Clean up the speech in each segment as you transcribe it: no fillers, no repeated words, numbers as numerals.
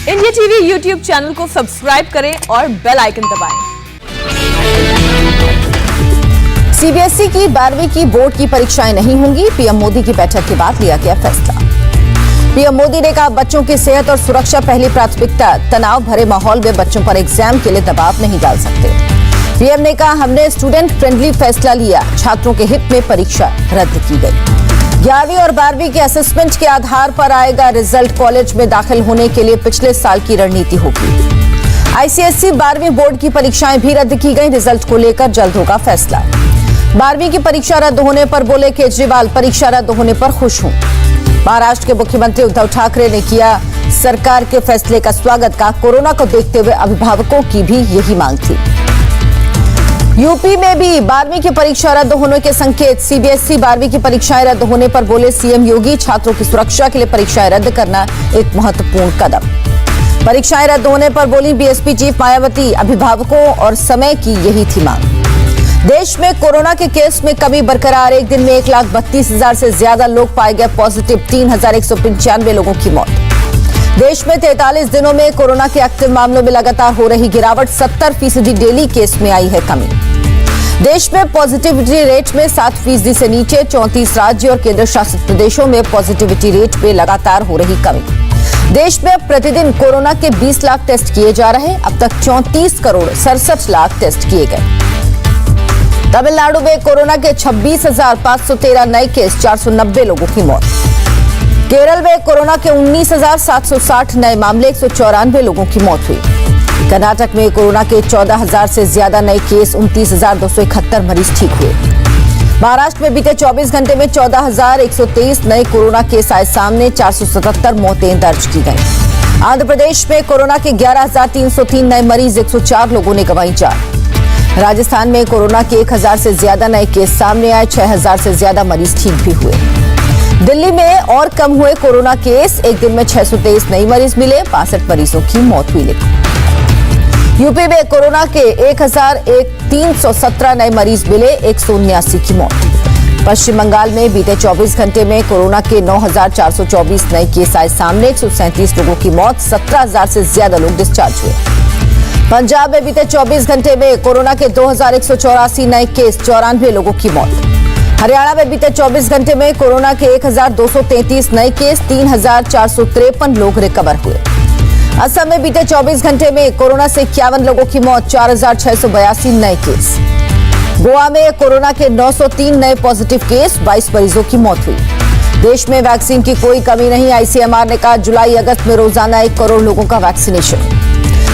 India TV YouTube channel को subscribe करें और बेल आइकन दबाएं। सीबीएसई की 12वीं की बोर्ड की परीक्षाएं नहीं होंगी, पीएम मोदी की बैठक के बाद लिया गया फैसला। पीएम मोदी ने कहा, बच्चों की सेहत और सुरक्षा पहली प्राथमिकता। तनाव भरे माहौल में बच्चों पर एग्जाम के लिए दबाव नहीं डाल सकते। पीएम ने कहा, हमने स्टूडेंट फ्रेंडली फैसला लिया, छात्रों के हित में परीक्षा रद्द की गई। 11वीं और 12वीं के असेसमेंट के आधार पर आएगा रिजल्ट। कॉलेज में दाखिल होने के लिए पिछले साल की रणनीति होगी। आईसीएसई 12वीं बोर्ड की परीक्षाएं भी रद्द की गई। रिजल्ट को लेकर जल्द होगा फैसला। 12वीं की परीक्षा रद्द होने पर बोले केजरीवाल, परीक्षा रद्द होने पर खुश हूं। महाराष्ट्र के मुख्यमंत्री उद्धव ठाकरे ने किया सरकार के फैसले का स्वागत। का कोरोना को देखते हुए अभिभावकों की भी यही मांग थी। यूपी में भी 12वीं की परीक्षा रद्द होने के संकेत। सीबीएसई 12वीं की परीक्षाएं रद्द होने पर बोले सीएम योगी, छात्रों की सुरक्षा के लिए परीक्षाएं रद्द करना एक महत्वपूर्ण कदम। परीक्षाएं रद्द होने पर बोली बीएसपी चीफ मायावती, अभिभावकों और समय की यही थी मांग। देश में कोरोना के केस में कमी बरकरार। एक दिन में 1,32,000 से ज्यादा लोग पाए गए पॉजिटिव। 3,195 लोगों की मौत। देश में 43 दिनों में कोरोना के एक्टिव मामलों में लगातार हो रही गिरावट। 70% डेली केस में आई है कमी। देश में पॉजिटिविटी रेट में 7% से नीचे। 34 राज्य और केंद्र शासित प्रदेशों में पॉजिटिविटी रेट में लगातार हो रही कमी। देश में प्रतिदिन कोरोना के 20 लाख टेस्ट किए जा रहे। अब तक 34 करोड़ 67 लाख टेस्ट किए गए। तमिलनाडु में कोरोना के 26,513 नए केस, 490 लोगों की मौत। केरल में कोरोना के 19,760 नए मामले, 194 लोगों की मौत हुई। कर्नाटक में कोरोना के 14,000 से ज्यादा नए केस, 29,271 मरीज ठीक हुए। महाराष्ट्र में बीते 24 घंटे में 14,123 नए कोरोना केस आए सामने, 477 मौतें दर्ज की गई। आंध्र प्रदेश में कोरोना के 11,303 नए मरीज, 104 लोगों ने गंवाई जान। राजस्थान में कोरोना के 1,000 से ज्यादा नए केस सामने आए, 6,000 से ज्यादा मरीज ठीक भी हुए। दिल्ली में और कम हुए कोरोना केस। एक दिन में 623 नए मरीज मिले, 62 मरीजों की मौत हुई। यूपी में कोरोना के 1,317 नए मरीज मिले, 179 की मौत। पश्चिम बंगाल में बीते 24 घंटे में कोरोना के 9,424 नए केस आए सामने, 137 लोगों की मौत। 17,000 से ज्यादा लोग डिस्चार्ज हुए। पंजाब में बीते 24 घंटे में कोरोना के 2,184 नए केस, 94 लोगों की मौत। हरियाणा में बीते 24 घंटे में कोरोना के 1,233 नए केस, 3,453 लोग रिकवर हुए। असम में बीते 24 घंटे में कोरोना से 51 लोगों की मौत, 4,682 नए केस। गोवा में कोरोना के 903 नए पॉजिटिव केस, 22 मरीजों की मौत हुई। देश में वैक्सीन की कोई कमी नहीं। आईसीएमआर ने कहा, जुलाई अगस्त में रोजाना 1 करोड़ लोगों का वैक्सीनेशन।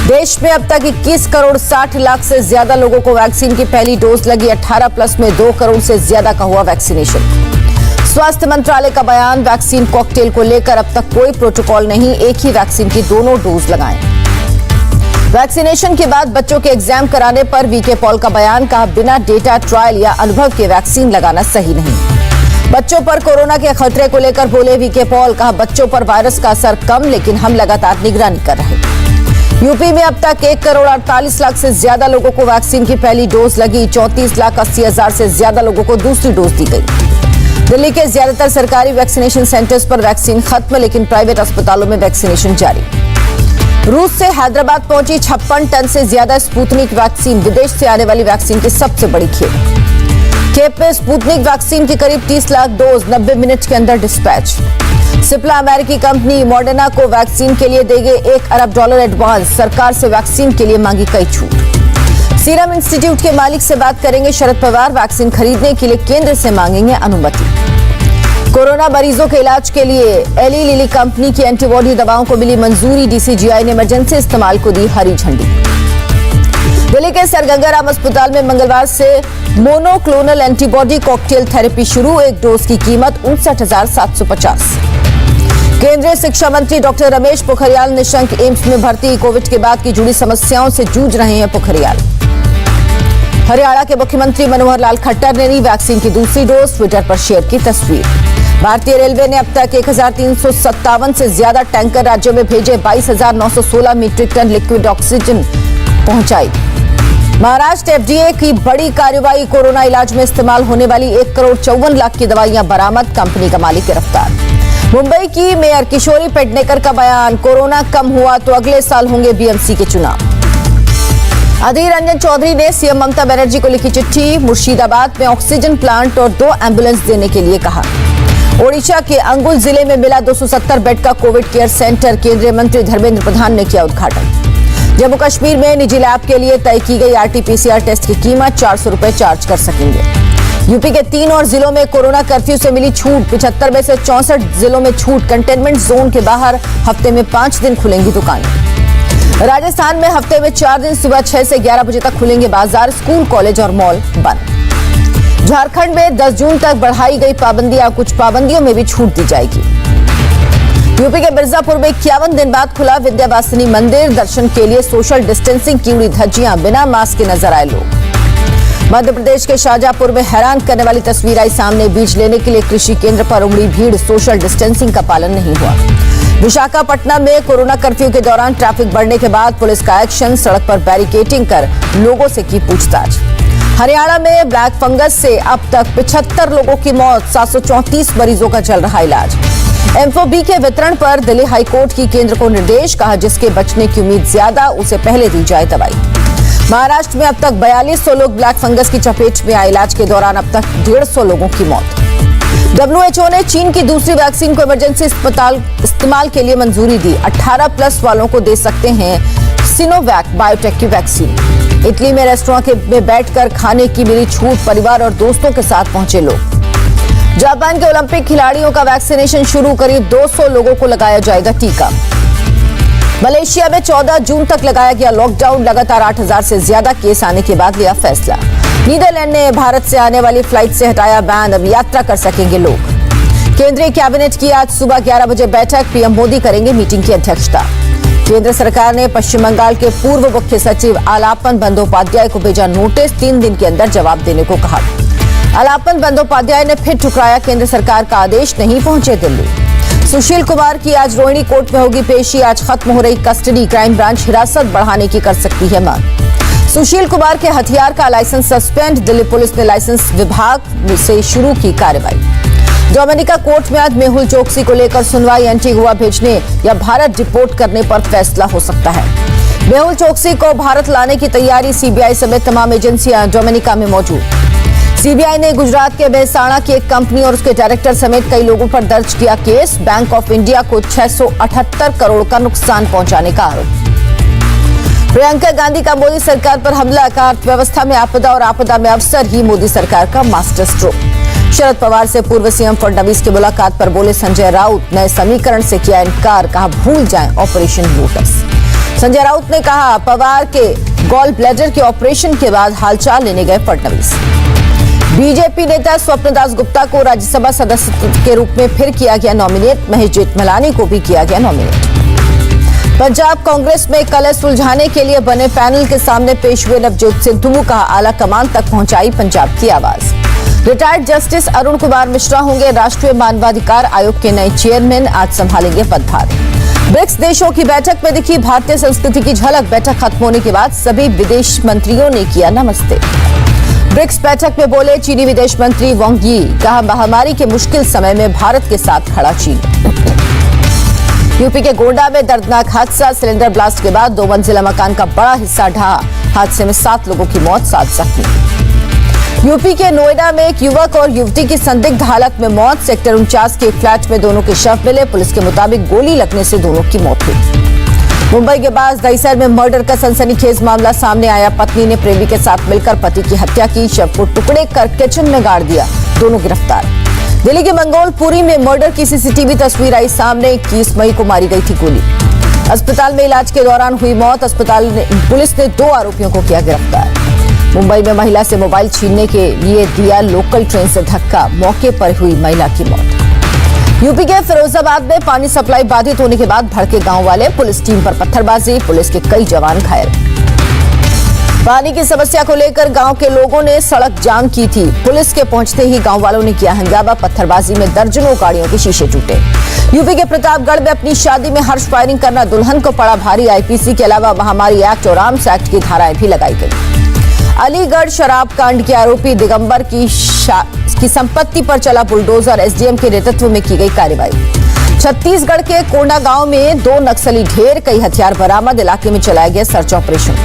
देश में अब तक 21 करोड़ 60 लाख से ज्यादा लोगों को वैक्सीन की पहली डोज लगी। 18+ में 2 करोड़ से ज्यादा का हुआ वैक्सीनेशन। स्वास्थ्य मंत्रालय का बयान, वैक्सीन कॉकटेल को लेकर अब तक कोई प्रोटोकॉल नहीं, एक ही वैक्सीन की दोनों डोज लगाएं। वैक्सीनेशन के बाद बच्चों के एग्जाम कराने पर वीके पॉल का बयान, कहा बिना डेटा ट्रायल या अनुभव के वैक्सीन लगाना सही नहीं। बच्चों पर कोरोना के खतरे को लेकर बोले वीके पॉल, कहा बच्चों पर वायरस का असर कम, लेकिन हम लगातार निगरानी कर रहे हैं। यूपी में अब तक 1 करोड़ 48 लाख से ज्यादा लोगों को वैक्सीन की पहली डोज लगी। 34,80,000 से ज्यादा लोगों को दूसरी डोज दी गई। दिल्ली के ज्यादातर सरकारी वैक्सीनेशन सेंटर्स पर वैक्सीन खत्म, लेकिन प्राइवेट अस्पतालों में वैक्सीनेशन जारी। रूस से हैदराबाद पहुंची 56 टन से ज्यादा स्पुतनिक वैक्सीन, विदेश से आने वाली वैक्सीन की सबसे बड़ी खेप। खेप में स्पुतनिक वैक्सीन की करीब 30 लाख डोज 90 मिनट के अंदर डिस्पैच। सिप्ला अमेरिकी कंपनी मॉडर्ना को वैक्सीन के लिए देंगे $1 अरब एडवांस। सरकार से वैक्सीन के लिए मांगी कई छूट। सीरम इंस्टीट्यूट के मालिक से बात करेंगे शरद पवार। वैक्सीन खरीदने के लिए केंद्र से मांगेंगे अनुमति। कोरोना मरीजों के इलाज के लिए एली लिली कंपनी की एंटीबॉडी दवाओं को मिली मंजूरी। डीसीजीआई ने इमरजेंसी इस्तेमाल को दी हरी झंडी। दिल्ली के सर गंगा राम अस्पताल में मंगलवार से मोनोक्लोनल एंटीबॉडी कॉकटेल थेरेपी शुरू। एक डोज की कीमत 59,750। केंद्रीय शिक्षा मंत्री डॉक्टर रमेश पोखरियाल निशंक एम्स में भर्ती। कोविड के बाद की जुड़ी समस्याओं से जूझ रहे हैं पोखरियाल। हरियाणा के मुख्यमंत्री मनोहर लाल खट्टर ने ली वैक्सीन की दूसरी डोज, ट्विटर पर शेयर की तस्वीर। भारतीय रेलवे ने अब तक 1,357 से ज्यादा टैंकर राज्यों में भेजे। 22,916 मीट्रिक टन लिक्विड ऑक्सीजन पहुंचाई। महाराष्ट्र एफडीए की बड़ी कार्रवाई। कोरोना इलाज में इस्तेमाल होने वाली 1 करोड़ 54 लाख की दवाइयां बरामद। कंपनी का मालिक गिरफ्तार। मुंबई की मेयर किशोरी पेडनेकर का बयान, कोरोना कम हुआ तो अगले साल होंगे बीएमसी के चुनाव। अधीर रंजन चौधरी ने सीएम ममता बनर्जी को लिखी चिट्ठी, मुर्शिदाबाद में ऑक्सीजन प्लांट और 2 एम्बुलेंस देने के लिए कहा। ओडिशा के अंगुल जिले में मिला 270 बेड का कोविड केयर सेंटर, केंद्रीय मंत्री धर्मेंद्र प्रधान ने किया उद्घाटन। जम्मू कश्मीर में निजी लैब के लिए तय की गई आरटी-पीसीआर टेस्ट की कीमत 400 रुपए चार्ज कर सकेंगे। यूपी के 3 और जिलों में कोरोना कर्फ्यू से मिली छूट, 75 में से 64 जिलों में छूट। कंटेनमेंट जोन के बाहर हफ्ते में 5 दिन खुलेंगी दुकानें। राजस्थान में हफ्ते में 4 दिन सुबह 6 से 11 बजे तक खुलेंगे बाजार, स्कूल, कॉलेज और मॉल बंद। झारखंड में 10 जून तक बढ़ाई गई पाबंदियां, कुछ पाबंदियों में भी छूट दी जाएगी। यूपी के मिर्जापुर में 51 दिन बाद खुला विंध्यवासिनी मंदिर, दर्शन के लिए सोशल डिस्टेंसिंग की उड़ी धज्जियां, बिना मास्क के नजर आए लोग। मध्य प्रदेश के शाहजहांपुर में हैरान करने वाली तस्वीर आई सामने, बीज लेने के लिए कृषि केंद्र पर उमड़ी भीड़, सोशल डिस्टेंसिंग का पालन नहीं हुआ। विशाखापट्टनम में कोरोना कर्फ्यू के दौरान ट्रैफिक बढ़ने के बाद पुलिस का एक्शन, सड़क पर बैरिकेडिंग कर लोगों से की पूछताछ। हरियाणा में ब्लैक फंगस से अब तक 75 लोगों की मौत, 734 मरीजों का चल रहा इलाज। एम्फो-बी के वितरण पर दिल्ली हाईकोर्ट की केंद्र को निर्देश, कहा जिसके बचने की उम्मीद ज्यादा उसे पहले दी जाए दवाई। महाराष्ट्र में अब तक 4200 लोग ब्लैक फंगस की चपेट में आए, इलाज के दौरान अब तक 150 लोगों की मौत। WHO ने चीन की दूसरी वैक्सीन को इमरजेंसी इस्तेमाल के लिए मंजूरी दी, 18+ वालों को दे सकते हैं सिनोवैक बायोटेक की वैक्सीन। इटली में रेस्टोरेंट में बैठकर खाने की मिली छूट, परिवार और दोस्तों के साथ पहुंचे लोग। जापान के ओलंपिक खिलाड़ियों का वैक्सीनेशन शुरू, करीब 200 लोगों को लगाया जाएगा टीका। मलेशिया में 14 जून तक लगाया गया लॉकडाउन, लगातार 8000 से ज्यादा केस आने के बाद लिया फैसला। नीदरलैंड ने भारत से आने वाली फ्लाइट से हटाया बैन, अब यात्रा कर सकेंगे लोग। केंद्रीय कैबिनेट की आज सुबह 11 बजे बैठक, पीएम मोदी करेंगे मीटिंग की अध्यक्षता। केंद्र सरकार ने पश्चिम बंगाल के पूर्व मुख्य सचिव आलापन बंदोपाध्याय को भेजा नोटिस, 3 दिन के अंदर जवाब देने को कहा। आलापन बंदोपाध्याय ने फिर ठुकराया केंद्र सरकार का आदेश, नहीं पहुंचे दिल्ली। सुशील कुमार की आज रोहिणी कोर्ट में होगी पेशी, आज खत्म हो रही कस्टडी, क्राइम ब्रांच हिरासत बढ़ाने की कर सकती है मांग। सुशील कुमार के हथियार का लाइसेंस सस्पेंड, दिल्ली पुलिस ने लाइसेंस विभाग से शुरू की कार्रवाई। डोमिनिका कोर्ट में आज मेहुल चोकसी को लेकर सुनवाई, एंटीगुआ भेजने या भारत डिपोर्ट करने पर फैसला हो सकता है। मेहुल चोकसी को भारत लाने की तैयारी, सीबीआई समेत तमाम एजेंसियां डोमिनिका में मौजूद। सीबीआई ने गुजरात के मेहसाणा की एक कंपनी और उसके डायरेक्टर समेत कई लोगों पर दर्ज किया केस, बैंक ऑफ इंडिया को 678 करोड़ का नुकसान पहुंचाने का आरोप। प्रियंका गांधी का मोदी सरकार पर हमला, का अर्थव्यवस्था में आपदा और आपदा में अवसर ही मोदी सरकार का मास्टर स्ट्रोक। शरद पवार से पूर्व सीएम फडणवीस की मुलाकात पर बोले संजय राउत, नए समीकरण से किया इनकार, कहा भूल जाएं ऑपरेशन लोटस। संजय राउत ने कहा पवार के गॉल ब्लैडर के ऑपरेशन के बाद हालचाल लेने गए फडणवीस। बीजेपी नेता स्वप्नदास गुप्ता को राज्यसभा सदस्य के रूप में फिर किया गया नॉमिनेट, महेश जेठमलानी को भी किया गया नॉमिनेट। पंजाब कांग्रेस में कलह सुलझाने के लिए बने पैनल के सामने पेश हुए नवजोत सिंह सिद्धू, कहा आला कमान तक पहुंचाई पंजाब की आवाज। रिटायर्ड जस्टिस अरुण कुमार मिश्रा होंगे राष्ट्रीय मानवाधिकार आयोग के नए चेयरमैन, आज संभालेंगे पदभार। ब्रिक्स देशों की बैठक में दिखी भारतीय संस्कृति की झलक, बैठक खत्म होने के बाद सभी विदेश मंत्रियों ने किया नमस्ते। ब्रिक्स बैठक में बोले चीनी विदेश मंत्री वांग यी, कहा महामारी के मुश्किल समय में भारत के साथ खड़ा चीन। यूपी के गोंडा में दर्दनाक हादसा, सिलेंडर ब्लास्ट के बाद 2 मंजिला मकान का बड़ा हिस्सा ढहा, हादसे में 7 लोगों की मौत, 7 जख्मी। यूपी के नोएडा में एक युवक और युवती की संदिग्ध हालत में मौत, सेक्टर 49 के एक फ्लैट में दोनों के शव मिले, पुलिस के मुताबिक गोली लगने से दोनों की मौत हुई। मुंबई के पास दहिसर में मर्डर का सनसनीखेज मामला सामने आया, पत्नी ने प्रेमी के साथ मिलकर पति की हत्या की, शव को टुकड़े कर किचन में गाड़ दिया, दोनों गिरफ्तार। दिल्ली के मंगोलपुरी में मर्डर की सीसीटीवी तस्वीर आई सामने, 21 मई को मारी गई थी गोली, अस्पताल में इलाज के दौरान हुई मौत, पुलिस ने 2 आरोपियों को किया गिरफ्तार। मुंबई में महिला से मोबाइल छीनने के लिए दिया लोकल ट्रेन से धक्का, मौके पर हुई महिला की मौत। यूपी के फिरोजाबाद में पानी सप्लाई बाधित होने के बाद भड़के गांव वाले, पुलिस टीम पर पत्थरबाजी, पुलिस के कई जवान घायल। पानी की समस्या को लेकर गांव के लोगों ने सड़क जाम की थी, पुलिस के पहुंचते ही गांव वालों ने किया हंगामा, पत्थरबाजी में दर्जनों गाड़ियों के शीशे टूटे। यूपी के प्रतापगढ़ में अपनी शादी में हर्ष फायरिंग करना दुल्हन को पड़ा भारी, आईपीसी के अलावा महामारी एक्ट और आर्म्स एक्ट की धाराएं भी लगाई गई। अलीगढ़ शराब कांड के आरोपी दिगंबर की संपत्ति पर चला बुलडोजर, एसडीएम के नेतृत्व में की गई कार्रवाई। छत्तीसगढ़ के कोंडा गांव में 2 नक्सली ढेर, कई हथियार बरामद, इलाके में चलाया गया सर्च ऑपरेशन।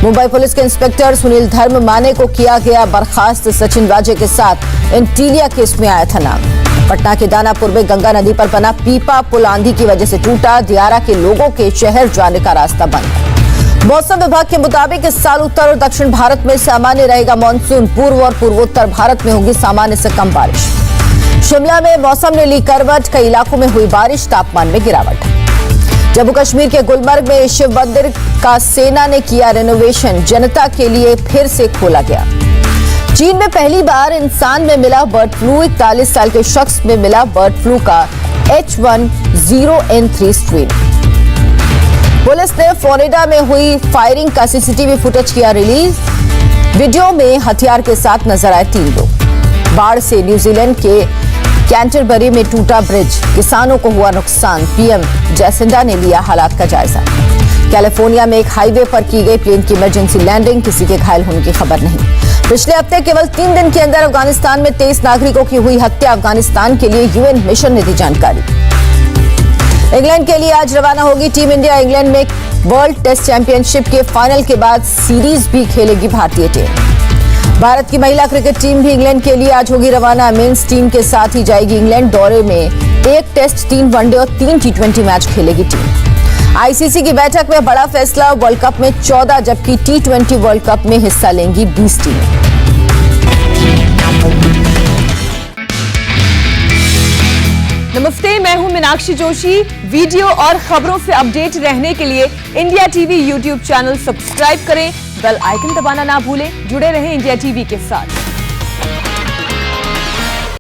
मुंबई पुलिस के इंस्पेक्टर सुनील धर्म माने को किया गया बर्खास्त, सचिन राजे के साथ इंटीरिया केस में आया था नाम। पटना के दानापुर में गंगा नदी पर बना पीपा पुल आंधी की वजह से टूटा, दियारा के लोगों के शहर जाने का रास्ता बंद। मौसम विभाग के मुताबिक इस साल उत्तर और दक्षिण भारत में सामान्य रहेगा मानसून, पूर्व और पूर्वोत्तर भारत में होगी सामान्य से कम बारिश। शिमला में मौसम ने ली करवट, कई इलाकों में हुई बारिश, तापमान में गिरावट। जम्मू कश्मीर के गुलमर्ग में शिव मंदिर का सेना ने किया रेनोवेशन, जनता के लिए फिर से खोला गया। चीन में पहली बार इंसान में मिला बर्ड फ्लू, 41 साल के शख्स में मिला बर्ड फ्लू का H1N3 स्ट्रेन। पुलिस ने फ्लोरिडा में हुई फायरिंग का सीसीटीवी फुटेज किया रिलीज, वीडियो में हथियार के साथ नजर आए 3 लोग। बाढ़ से न्यूजीलैंड के कैंटरबरी में टूटा ब्रिज, किसानों को हुआ नुकसान, पीएम जयसिंडा ने लिया हालात का जायजा। कैलिफोर्निया में एक हाईवे पर की गई प्लेन की इमरजेंसी लैंडिंग, किसी के घायल होने की खबर नहीं। पिछले हफ्ते केवल 3 दिन के अंदर अफगानिस्तान में 23 नागरिकों की हुई हत्या, अफगानिस्तान के लिए यूएन मिशन ने दी जानकारी। इंग्लैंड के लिए आज रवाना होगी टीम इंडिया, इंग्लैंड में वर्ल्ड टेस्ट चैंपियनशिप के फाइनल के बाद सीरीज भी खेलेगी भारतीय टीम। भारत की महिला क्रिकेट टीम भी इंग्लैंड के लिए आज होगी रवाना, मेंस टीम के साथ ही जाएगी इंग्लैंड दौरे में। 1 टेस्ट, 3 वनडे और 3 T20 मैच खेलेगी टीम। आईसीसी की बैठक में बड़ा फैसला, वर्ल्ड कप में 14 जबकि T20 वर्ल्ड कप में हिस्सा लेंगी 20 टीमें। नमस्ते, मैं हूं मीनाक्षी जोशी। वीडियो और खबरों से अपडेट रहने के लिए India TV YouTube channel subscribe करें, बेल आइकन दबाना ना भूलें। जुड़े रहें इंडिया टीवी के साथ।